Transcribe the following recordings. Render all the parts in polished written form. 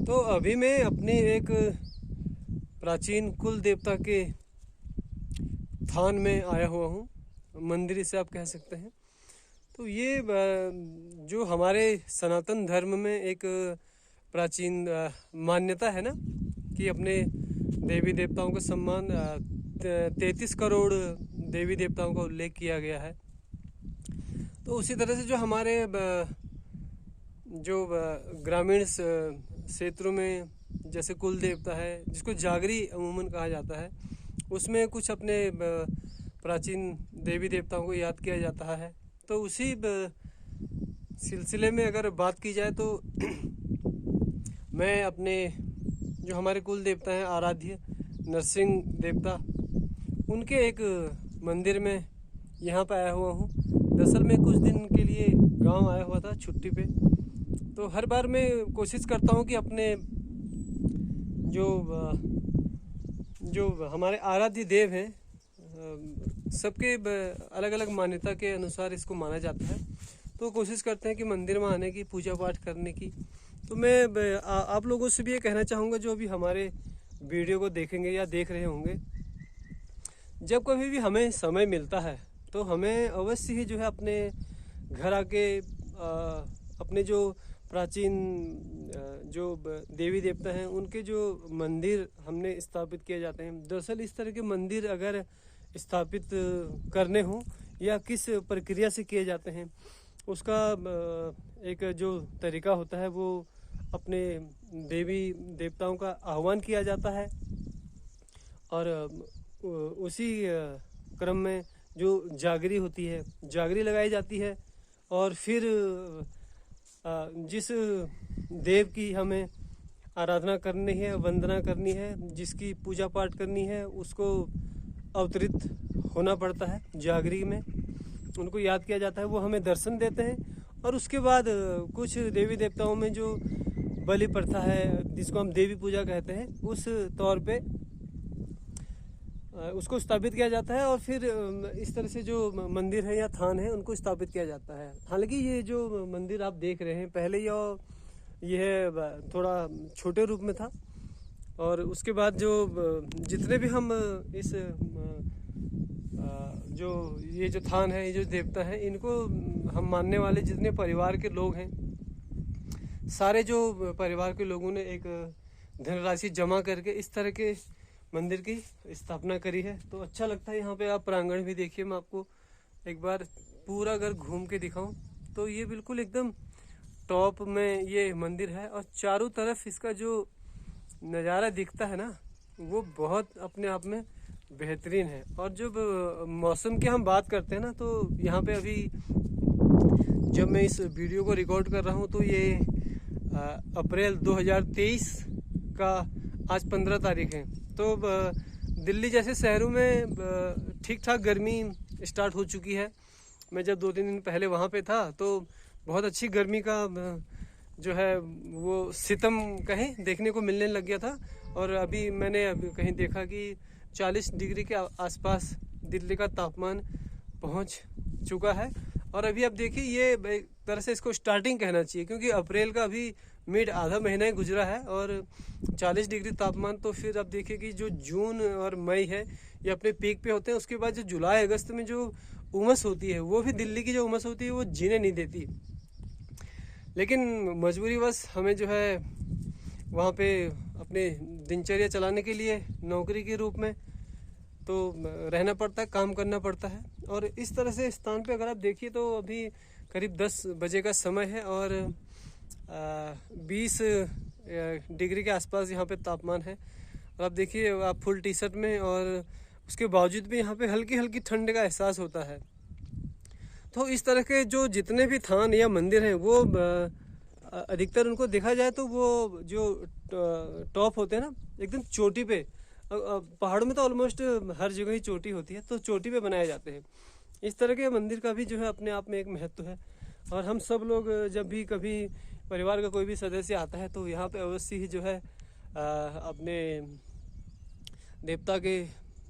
तो अभी मैं अपने एक प्राचीन कुल देवता के थान में आया हुआ हूँ, मंदिर इसे आप कह सकते हैं। तो ये जो हमारे सनातन धर्म में एक प्राचीन मान्यता है ना कि अपने देवी देवताओं का सम्मान 33 करोड़ देवी देवताओं का उल्लेख किया गया है। तो उसी तरह से जो हमारे जो ग्रामीण क्षेत्रों में जैसे कुल देवता है जिसको जागरी अमूमन कहा जाता है, उसमें कुछ अपने प्राचीन देवी देवताओं को याद किया जाता है। तो उसी सिलसिले में अगर बात की जाए तो मैं अपने जो हमारे कुल देवता हैं आराध्य नरसिंह देवता, उनके एक मंदिर में यहाँ पर आया हुआ हूँ। दरअसल मैं कुछ दिन के लिए गांव आया हुआ था छुट्टी पे। तो हर बार मैं कोशिश करता हूँ कि अपने जो हमारे आराध्य देव हैं, सबके अलग अलग मान्यता के अनुसार इसको माना जाता है। तो कोशिश करते हैं कि मंदिर में आने की, पूजा पाठ करने की। तो मैं आप लोगों से भी ये कहना चाहूँगा जो अभी हमारे वीडियो को देखेंगे या देख रहे होंगे, जब कभी भी हमें समय मिलता है तो हमें अवश्य ही जो है अपने घर आके अपने जो प्राचीन जो देवी देवता हैं उनके जो मंदिर हमने स्थापित किए जाते हैं। दरअसल इस तरह के मंदिर अगर स्थापित करने हों या किस प्रक्रिया से किए जाते हैं, उसका एक जो तरीका होता है वो अपने देवी देवताओं का आह्वान किया जाता है और उसी क्रम में जो जागरी होती है, जागरी लगाई जाती है और फिर जिस देव की हमें आराधना करनी है, वंदना करनी है, जिसकी पूजा पाठ करनी है, उसको अवतरित होना पड़ता है जागरी में। उनको याद किया जाता है, वो हमें दर्शन देते हैं। और उसके बाद कुछ देवी देवताओं में जो बलि प्रथा है, जिसको हम देवी पूजा कहते हैं, उस तौर पे उसको स्थापित किया जाता है और फिर इस तरह से जो मंदिर है या थान है उनको स्थापित किया जाता है। हालांकि ये जो मंदिर आप देख रहे हैं पहले यह थोड़ा छोटे रूप में था और उसके बाद जो जितने भी हम इस जो ये जो थान है, ये जो देवता है, इनको हम मानने वाले जितने परिवार के लोग हैं, सारे जो परिवार के लोगों ने एक धनराशि जमा करके इस तरह के मंदिर की स्थापना करी है। तो अच्छा लगता है। यहाँ पे आप प्रांगण भी देखिए, मैं आपको एक बार पूरा अगर घूम के दिखाऊं तो ये बिल्कुल एकदम टॉप में ये मंदिर है और चारों तरफ इसका जो नज़ारा दिखता है ना, वो बहुत अपने आप में बेहतरीन है। और जब मौसम की हम बात करते हैं ना, तो यहाँ पे अभी जब मैं इस वीडियो को रिकॉर्ड कर रहा हूँ तो ये अप्रैल 2023 का आज 15 तारीख है। तो दिल्ली जैसे शहरों में ठीक ठाक गर्मी स्टार्ट हो चुकी है। मैं जब 2-3 दिन पहले वहाँ पे था तो बहुत अच्छी गर्मी का जो है वो सितम कहीं देखने को मिलने लग गया था। और अभी मैंने कहीं देखा कि 40 डिग्री के आसपास दिल्ली का तापमान पहुँच चुका है। और अभी अब देखिए, ये एक तरह से इसको स्टार्टिंग कहना चाहिए, क्योंकि अप्रैल का अभी मिड आधा महीना ही गुजरा है और 40 डिग्री तापमान। तो फिर अब देखिए कि जो जून और मई है ये अपने पीक पे होते हैं। उसके बाद जो जुलाई अगस्त में जो उमस होती है, वो भी दिल्ली की जो उमस होती है वो जीने नहीं देती। लेकिन मजबूरीवश हमें जो है वहाँ पे अपने दिनचर्या चलाने के लिए नौकरी के रूप में तो रहना पड़ता है, काम करना पड़ता है। और इस तरह से स्थान पे अगर आप देखिए तो अभी करीब 10 बजे का समय है और 20 डिग्री के आसपास यहाँ पे तापमान है। और आप देखिए, आप फुल टी शर्ट में, और उसके बावजूद भी यहाँ पे हल्की हल्की ठंड का एहसास होता है। तो इस तरह के जो जितने भी थान या मंदिर हैं वो अधिकतर उनको देखा जाए तो वो जो टॉप होते हैं ना, एकदम चोटी पे, पहाड़ों में तो ऑलमोस्ट हर जगह ही चोटी होती है, तो चोटी पे बनाए जाते हैं। इस तरह के मंदिर का भी जो है अपने आप में एक महत्व है। और हम सब लोग जब भी कभी परिवार का कोई भी सदस्य आता है तो यहाँ पे अवश्य ही जो है अपने देवता के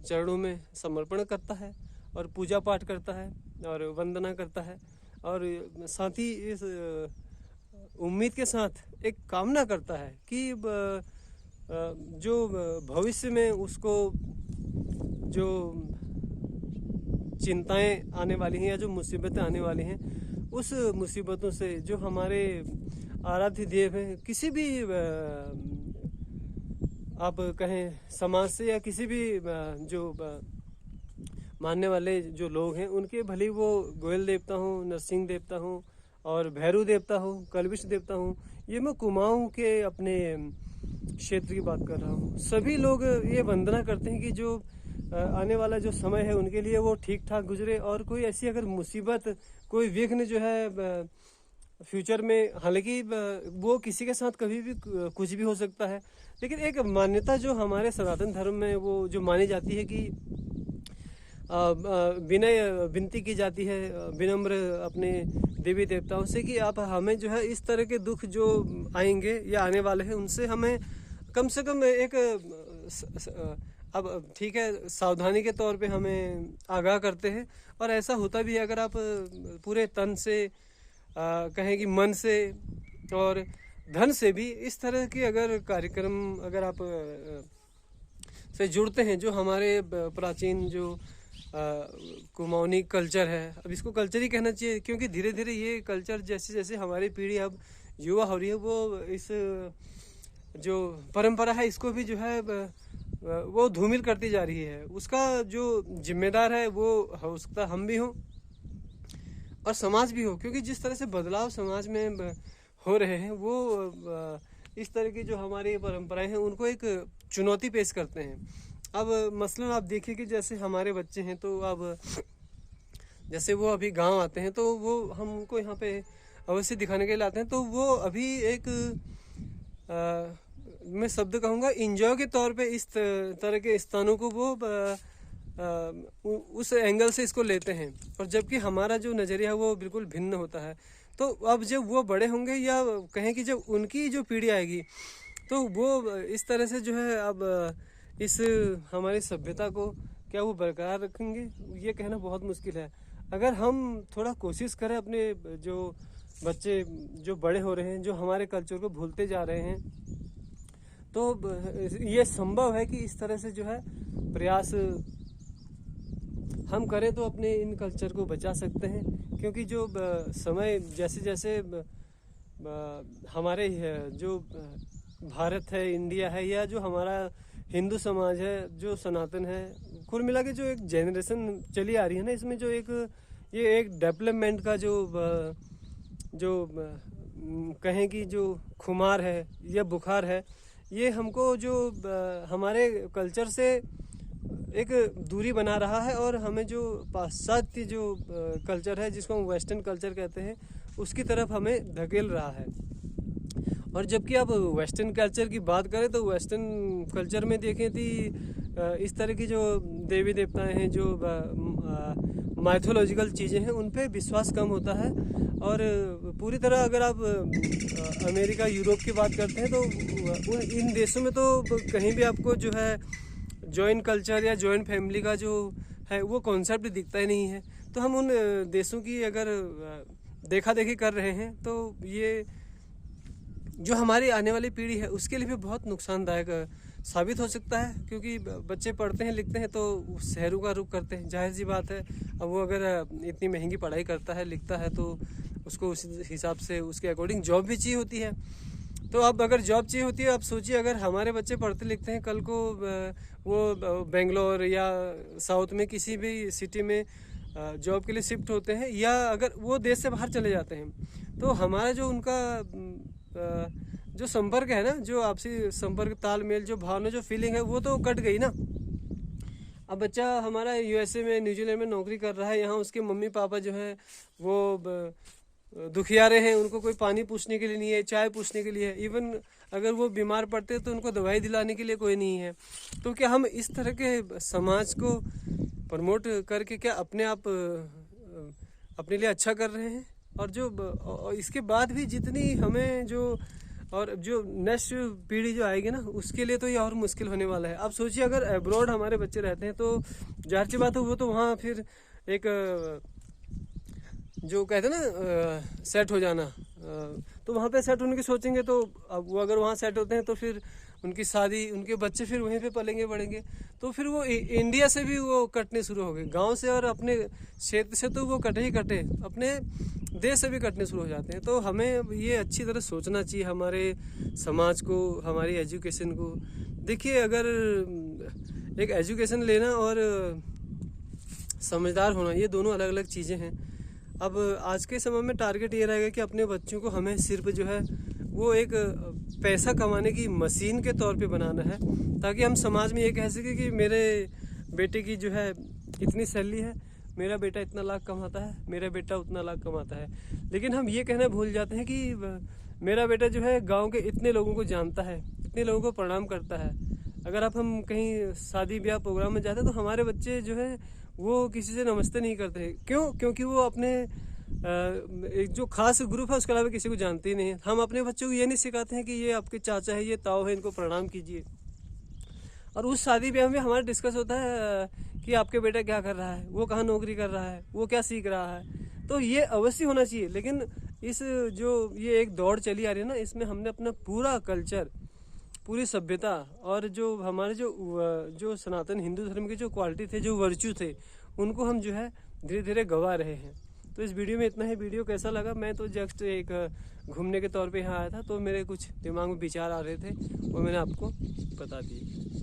चरणों में समर्पण करता है और पूजा पाठ करता है और वंदना करता है। और साथ ही इस उम्मीद के साथ एक कामना करता है कि जो भविष्य में उसको जो चिंताएं आने वाली हैं या जो मुसीबतें आने वाली हैं, उस मुसीबतों से जो हमारे आराध्य देव हैं, किसी भी आप कहें समाज से या किसी भी जो मानने वाले जो लोग हैं उनके, भले वो गोयल देवता हूँ, नरसिंह देवता हूँ और भैरू देवता हूँ, कल्विश देवता हूँ, ये मैं कुमाऊँ के अपने क्षेत्र की बात कर रहा हूँ, सभी लोग ये वंदना करते हैं कि जो आने वाला जो समय है उनके लिए वो ठीक ठाक गुजरे। और कोई ऐसी अगर मुसीबत, कोई विघ्न जो है फ्यूचर में, हालांकि वो किसी के साथ कभी भी कुछ भी हो सकता है, लेकिन एक मान्यता जो हमारे सनातन धर्म में वो जो मानी जाती है कि विनय विनती की जाती है विनम्र अपने देवी देवताओं से कि आप हमें जो है इस तरह के दुख जो आएंगे या आने वाले हैं उनसे हमें कम से कम एक अब ठीक है सावधानी के तौर पे हमें आगाह करते हैं। और ऐसा होता भी है, अगर आप पूरे तन से कहें कि मन से और धन से भी इस तरह के अगर कार्यक्रम अगर आप से जुड़ते हैं, जो हमारे प्राचीन जो कुमाऊनी कल्चर है, अब इसको कल्चर ही कहना चाहिए क्योंकि धीरे धीरे ये कल्चर जैसे जैसे हमारी पीढ़ी अब युवा हो रही है, वो इस जो परंपरा है इसको भी जो है वो धूमिल करती जा रही है। उसका जो जिम्मेदार है वो हो सकता हम भी हों और समाज भी हो, क्योंकि जिस तरह से बदलाव समाज में हो रहे हैं वो इस तरह की जो हमारी परंपराएं हैं उनको एक चुनौती पेश करते हैं। अब मसलन आप देखिए कि जैसे हमारे बच्चे हैं, तो अब जैसे वो अभी गांव आते हैं तो वो हमको यहाँ पे अवश्य दिखाने के लिए आते हैं, तो वो अभी एक मैं शब्द कहूँगा इंजॉय के तौर पे इस तरह के स्थानों को वो उस एंगल से इसको लेते हैं, और जबकि हमारा जो नज़रिया है वो बिल्कुल भिन्न होता है। तो अब जब वो बड़े होंगे या कहें कि जब उनकी जो पीढ़ी आएगी तो वो इस तरह से जो है अब इस हमारी सभ्यता को क्या वो बरकरार रखेंगे, ये कहना बहुत मुश्किल है। अगर हम थोड़ा कोशिश करें, अपने जो बच्चे जो बड़े हो रहे हैं, जो हमारे कल्चर को भूलते जा रहे हैं, तो ये संभव है कि इस तरह से जो है प्रयास हम करें तो अपने इन कल्चर को बचा सकते हैं। क्योंकि जो समय जैसे जैसे हमारे जो भारत है, इंडिया है, या जो हमारा हिंदू समाज है, जो सनातन है, कुल मिला के जो एक जनरेशन चली आ रही है ना, इसमें जो ये एक डेवलपमेंट का जो कहें कि जो खुमार है या बुखार है, ये हमको जो हमारे कल्चर से एक दूरी बना रहा है और हमें जो पाश्चात्य जो कल्चर है, जिसको हम वेस्टर्न कल्चर कहते हैं, उसकी तरफ हमें धकेल रहा है। और जबकि आप वेस्टर्न कल्चर की बात करें तो वेस्टर्न कल्चर में देखें कि इस तरह की जो देवी देवताएं हैं, जो माइथोलॉजिकल चीज़ें हैं, उन पे विश्वास कम होता है। और पूरी तरह अगर आप अमेरिका, यूरोप की बात करते हैं तो इन देशों में तो कहीं भी आपको जो है जॉइंट कल्चर या जॉइंट फैमिली का जो है वो कॉन्सेप्ट दिखता ही नहीं है। तो हम उन देशों की अगर देखा देखी कर रहे हैं तो ये जो हमारी आने वाली पीढ़ी है उसके लिए भी बहुत नुकसानदायक साबित हो सकता है। क्योंकि बच्चे पढ़ते हैं, लिखते हैं तो शहरों का रुख करते हैं, जाहिर सी बात है। अब वो अगर इतनी महंगी पढ़ाई करता है, लिखता है, तो उसको उस हिसाब से उसके अकॉर्डिंग जॉब भी चाहिए होती है। तो अब अगर जॉब चाहिए होती है, आप सोचिए अगर हमारे बच्चे पढ़ते लिखते हैं, कल को वो बेंगलोर या साउथ में किसी भी सिटी में जॉब के लिए शिफ्ट होते हैं, या अगर वो देश से बाहर चले जाते हैं, तो हमारा जो उनका जो संपर्क है ना, जो आपसी संपर्क, तालमेल, जो भावना, जो फीलिंग है, वो तो कट गई ना। अब बच्चा हमारा यूएसए में, न्यूजीलैंड में नौकरी कर रहा है, यहाँ उसके मम्मी पापा जो हैं वो दुखियारे हैं, उनको कोई पानी पूछने के लिए नहीं है, चाय पूछने के लिए है, इवन अगर वो बीमार पड़ते हैं तो उनको दवाई दिलाने के लिए कोई नहीं है। तो क्या हम इस तरह के समाज को प्रमोट करके क्या अपने आप अपने लिए अच्छा कर रहे हैं? और जो इसके बाद भी जितनी हमें जो और जो नेक्स्ट पीढ़ी जो आएगी ना, उसके लिए तो ये और मुश्किल होने वाला है। आप सोचिए अगर अब्रॉड हमारे बच्चे रहते हैं तो जाहिर सी बात है वो तो वहाँ फिर एक जो कहते हैं ना सेट हो जाना, तो वहाँ पे सेट होने की सोचेंगे, तो अब वो अगर वहाँ सेट होते हैं तो फिर उनकी शादी, उनके बच्चे फिर वहीं पे पलेंगे बढ़ेंगे, तो फिर वो इंडिया से भी वो कटने शुरू हो गए, गांव से और अपने क्षेत्र से तो वो कटे ही कटे, अपने देश से भी कटने शुरू हो जाते हैं। तो हमें ये अच्छी तरह सोचना चाहिए, हमारे समाज को, हमारी एजुकेशन को। देखिए, अगर एक एजुकेशन लेना और समझदार होना, ये दोनों अलग अलग चीज़ें हैं। अब आज के समय में टारगेट ये रहेगा कि अपने बच्चों को हमें सिर्फ जो है वो एक पैसा कमाने की मशीन के तौर पे बनाना है, ताकि हम समाज में ये कह सकें कि मेरे बेटे की जो है इतनी सैलरी है, मेरा बेटा इतना लाख कमाता है, मेरा बेटा उतना लाख कमाता है। लेकिन हम ये कहना भूल जाते हैं कि मेरा बेटा जो है गांव के इतने लोगों को जानता है, इतने लोगों को प्रणाम करता है। अगर आप हम कहीं शादी ब्याह प्रोग्राम में जाते हैं तो हमारे बच्चे जो है वो किसी से नमस्ते नहीं करते। क्यों? क्योंकि वो अपने एक जो खास ग्रुप है उसके अलावा किसी को जानते ही नहीं है। हम अपने बच्चों को ये नहीं सिखाते हैं कि ये आपके चाचा है, ये ताऊ है, इनको प्रणाम कीजिए। और उस शादी ब्याह में हमारा डिस्कस होता है कि आपके बेटा क्या कर रहा है, वो कहाँ नौकरी कर रहा है, वो क्या सीख रहा है। तो ये अवश्य होना चाहिए, लेकिन इस जो ये एक दौड़ चली आ रही है ना, इसमें हमने अपना पूरा कल्चर, पूरी सभ्यता और जो हमारे जो सनातन हिंदू धर्म के जो क्वालिटी थे, जो वर्च्यू थे, उनको हम जो है धीरे धीरे गंवा रहे हैं। तो इस वीडियो में इतना ही। वीडियो कैसा लगा? मैं तो जस्ट एक घूमने के तौर पे यहाँ आया था, तो मेरे कुछ दिमाग में विचार आ रहे थे, वो मैंने आपको बता दिए।